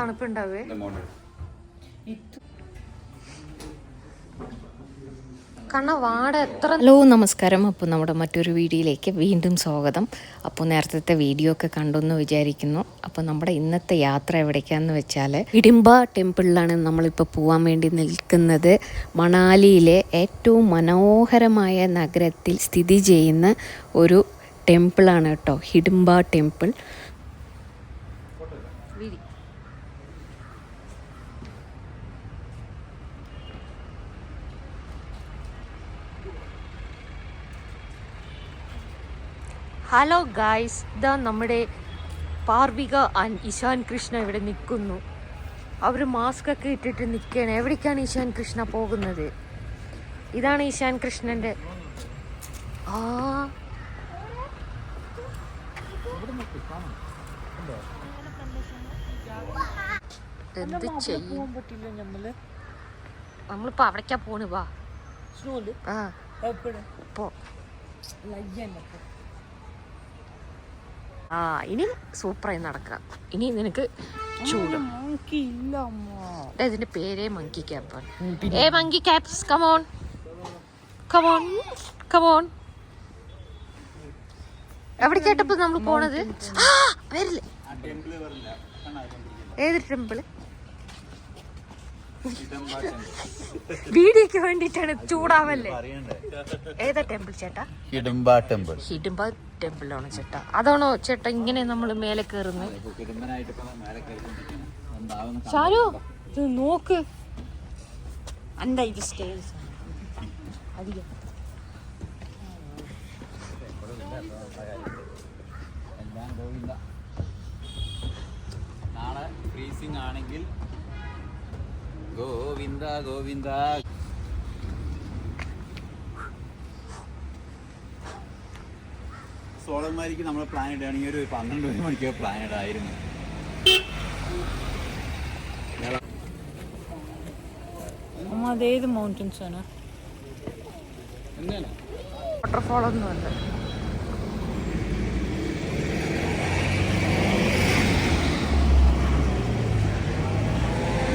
തണുപ്പുണ്ടാവേ. Hello നമസ്കാരം. അപ്പോൾ നമ്മുടെ മറ്റൊരു വീഡിയോയിലേക്ക് വീണ്ടും സ്വാഗതം. അപ്പോൾ നേരത്തെ വീഡിയോ ഒക്കെ കണ്ടെന്ന് വിചാരിക്കുന്നു. അപ്പോൾ നമ്മുടെ ഇന്നത്തെ യാത്ര എവിടേക്കാന്ന് വെച്ചാൽ ഹിഡിംബ ടെമ്പിളിലാണ് നമ്മളിപ്പോൾ പോകാൻ വേണ്ടി നിൽക്കുന്നത്. മണാലിയിലെ ഏറ്റവും മനോഹരമായ നഗരത്തിൽ സ്ഥിതി ചെയ്യുന്ന ഒരു ടെമ്പിളാണ് കേട്ടോ, ഹിഡിംബ ടെമ്പിൾ. ഹലോ ഗായ്സ്, ഇതാ നമ്മുടെ പാർവിക ആൻഡ് ഇഷാൻ കൃഷ്ണ ഇവിടെ നിൽക്കുന്നു. അവർ മാസ്ക് ഒക്കെ ഇട്ടിട്ട് നിൽക്കുകയാണ്. എവിടേക്കാണ് ഇഷാൻ കൃഷ്ണ പോകുന്നത്? ഇതാണ് ഇഷാൻ കൃഷ്ണൻ്റെ എന്ത് ചെയ്യും? നമ്മളിപ്പോ അവിടേക്കാ പോണ്. വാ ഇനി സൂപ്പറായി നടക്കാം. ഇനി നിനക്ക് ചൂടും. ഇതിന്റെ പേരേ മങ്കി ക്യാപ്പാണ്. Monkey caps, come on come on come on. എവിടെ കേട്ടപ്പോ നമ്മൾ പോണത്? വരില്ലേ? ഏത് ടെമ്പിള്? വീഡിയോക്ക് വേണ്ടിട്ടാണ്, ചൂടാവല്ലേ. ഏതാ ടെമ്പിൾ ചേട്ടാ? ഹിഡിംബ ടെമ്പിൾ. ഹിഡിംബ ടെമ്പിളാണോ ചേട്ടാ? അതാണോ ചേട്ടാ ഇങ്ങനെ നമ്മള് മേലെ കയറുന്നത്? ഷാരു നോക്ക്, എന്താ ഇത് സ്റ്റേജ് അധികം. നാളെ ഫ്രീസിംഗ് ആണെങ്കിൽ ഗോവിന്ദ ഗോവിന്ദ. സോളന്മാർക്ക് നമ്മൾ പ്ലാൻ ഇടുകയാണെങ്കിൽ ഒരു 12 മണിക്ക് പ്ലാൻ ഇടായിരുന്നു. അതേത് മൗണ്ടൻസ് ആണ്? വാട്ടർഫോൾ ഒന്നുമല്ല.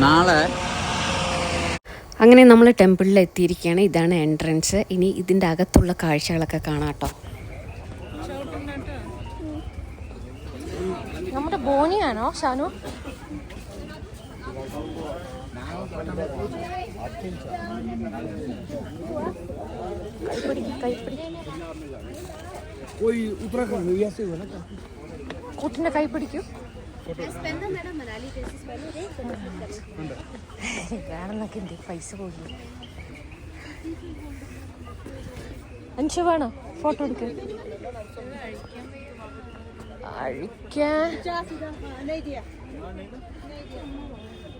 നാളെ അങ്ങനെ നമ്മൾ ടെമ്പിളിൽ എത്തിയിരിക്കുകയാണ്. ഇതാണ് എൻട്രൻസ്. ഇനി ഇതിൻ്റെ അകത്തുള്ള കാഴ്ചകളൊക്കെ കാണാം കേട്ടോ. നമ്മുടെ ബോണിയാണോ ഷാനു? കൂട്ടിന്റെ കൈ പിടിക്കൂ. വേണമെന്നൊക്കെ ഉണ്ട്, പൈസ പോയി. അഞ്ച് വേണോ ഫോട്ടോ എടുക്കാൻ?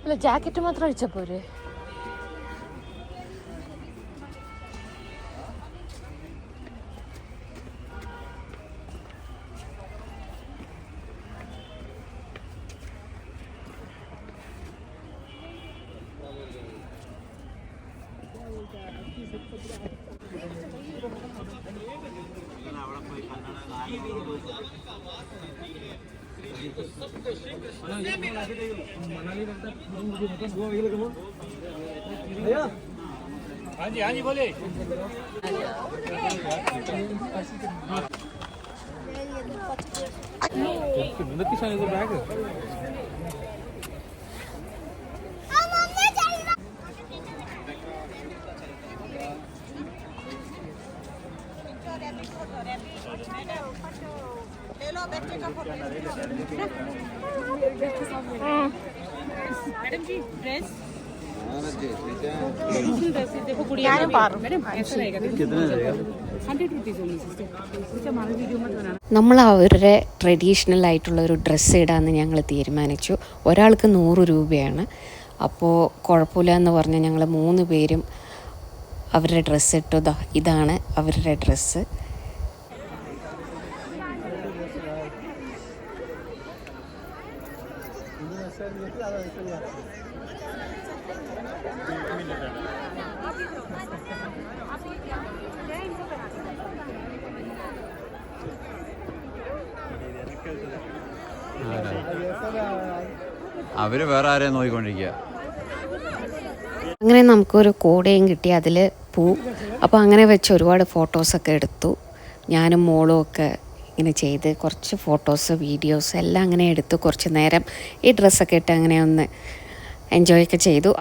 അല്ല, ജാക്കറ്റ് മാത്രം അഴിച്ച പോരെ? നമ്മൾ അവരുടെ ട്രഡീഷണൽ ആയിട്ടുള്ള ഒരു ഡ്രസ്സ് ഇടാമെന്ന് ഞങ്ങൾ തീരുമാനിച്ചു. ഒരാൾക്ക് 100 രൂപയാണ്. അപ്പോൾ കുഴപ്പമില്ല എന്ന് പറഞ്ഞ് ഞങ്ങൾ 3 പേരും അവരുടെ ഡ്രസ്സ് ഇട്ടു. ഇതാണ് അവരുടെ ഡ്രസ്സ്. അവര് വേറെ ആരെയും നോക്കിക്കൊണ്ടിരിക്കുക. അങ്ങനെ നമുക്കൊരു കൂടയും കിട്ടി, അതിൽ പൂ. അപ്പോൾ അങ്ങനെ വെച്ച് ഒരുപാട് ഫോട്ടോസൊക്കെ എടുത്തു. ഞാനും മോളും ഒക്കെ ഇങ്ങനെ ചെയ്ത് കുറച്ച് ഫോട്ടോസ് വീഡിയോസ് എല്ലാം അങ്ങനെ എടുത്തു. കുറച്ച് നേരം ഈ ഡ്രസ്സൊക്കെ ഇട്ട് അങ്ങനെ ഒന്ന് എൻജോയ് ഒക്കെ ചെയ്തു.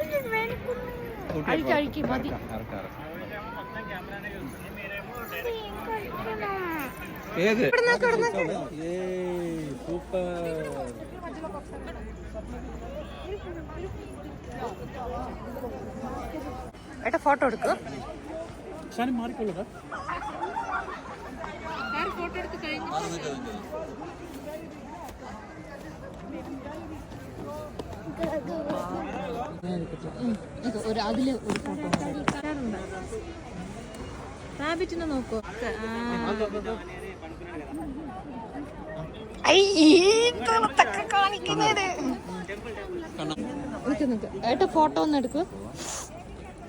ഏട്ടാ ഫോട്ടോ എടുക്കുക. അതില് ഒരു ഫോട്ടോ റാബിറ്റിനെ നോക്കൂ. ഏട്ടാ ഫോട്ടോ ഒന്ന് എടുക്കുക.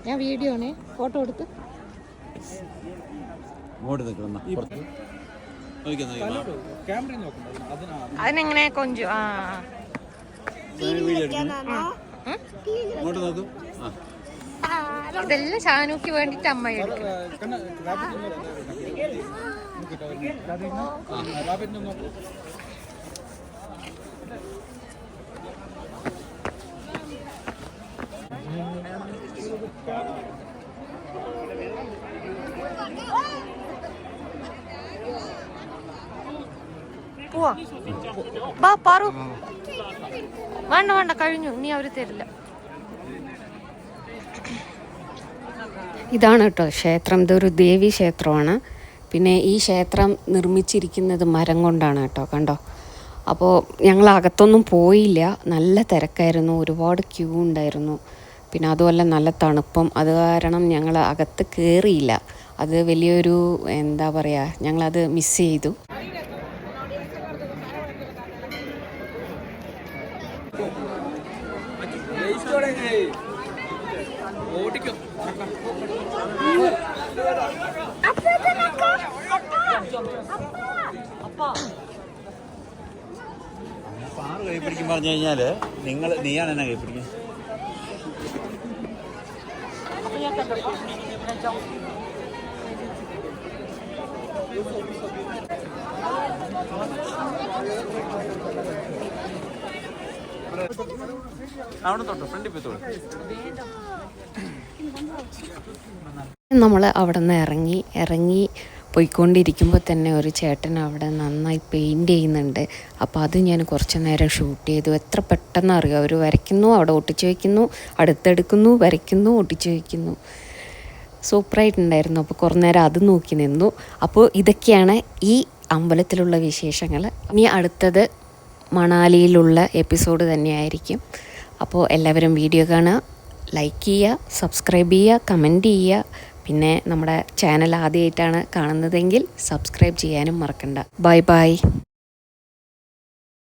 ഞാൻ വീഡിയോ ആണേ, ഫോട്ടോ എടുത്ത്. അതിനെങ്ങനെ കൊഞ്ചു ഇതെല്ലാം ഷാനുക്ക് വേണ്ടിട്ട് അമ്മ എടുക്കും. പോവാ ബാ പാറു. വേണ്ട വേണ്ട, കഴിഞ്ഞു, നീ അവര് തരില്ല. ഇതാണ് കേട്ടോ ക്ഷേത്രം. ഇതൊരു ദേവി ക്ഷേത്രമാണ്. പിന്നെ ഈ ക്ഷേത്രം നിർമ്മിച്ചിരിക്കുന്നത് മരം കൊണ്ടാണ് കേട്ടോ, കണ്ടോ. അപ്പോൾ ഞങ്ങൾ അകത്തൊന്നും പോയില്ല, നല്ല തിരക്കായിരുന്നു, ഒരുപാട് ക്യൂ ഉണ്ടായിരുന്നു. പിന്നെ അതുമല്ല നല്ല തണുപ്പും, അത് കാരണം ഞങ്ങൾ അകത്ത് കയറിയില്ല. അത് വലിയൊരു എന്താ പറയുക, ഞങ്ങളത് മിസ് ചെയ്തു. കൈപ്പിടിക്കും പറഞ്ഞു കഴിഞ്ഞാല് നീയാണ് എന്നെ കൈപ്പിടിക്കുന്നത്. അവിടെ തൊട്ടോ ഫ്രണ്ടിൽ പോയി. നമ്മൾ അവിടെ നിന്ന് ഇറങ്ങി പോയിക്കൊണ്ടിരിക്കുമ്പോൾ തന്നെ ഒരു ചേട്ടൻ അവിടെ നന്നായി പെയിൻറ് ചെയ്യുന്നുണ്ട്. അപ്പോൾ അത് ഞാൻ കുറച്ച് നേരം ഷൂട്ട് ചെയ്തു. എത്ര പെട്ടെന്ന് അറിയാം, അവർ വരയ്ക്കുന്നു, അവിടെ ഒട്ടിച്ച് വയ്ക്കുന്നു, അടുത്തെടുക്കുന്നു, വരയ്ക്കുന്നു, ഒട്ടിച്ച് വയ്ക്കുന്നു. സൂപ്പറായിട്ടുണ്ടായിരുന്നു. അപ്പോൾ കുറേ നേരം അത് നോക്കി നിന്നു. അപ്പോൾ ഇതൊക്കെയാണ് ഈ അമ്പലത്തിലുള്ള വിശേഷങ്ങൾ. ഇനി അടുത്തത് മണാലിയിലുള്ള എപ്പിസോഡ് തന്നെയായിരിക്കും. അപ്പോൾ എല്ലാവരും വീഡിയോ കാണുക, ലൈക്ക് ചെയ്യുക, സബ്സ്ക്രൈബ് ചെയ്യുക, കമൻറ്റ് ചെയ്യുക. പിന്നെ നമ്മുടെ ചാനൽ ആദ്യമായിട്ടാണ് കാണുന്നതെങ്കിൽ സബ്സ്ക്രൈബ് ചെയ്യാനും മറക്കണ്ട. Bye bye.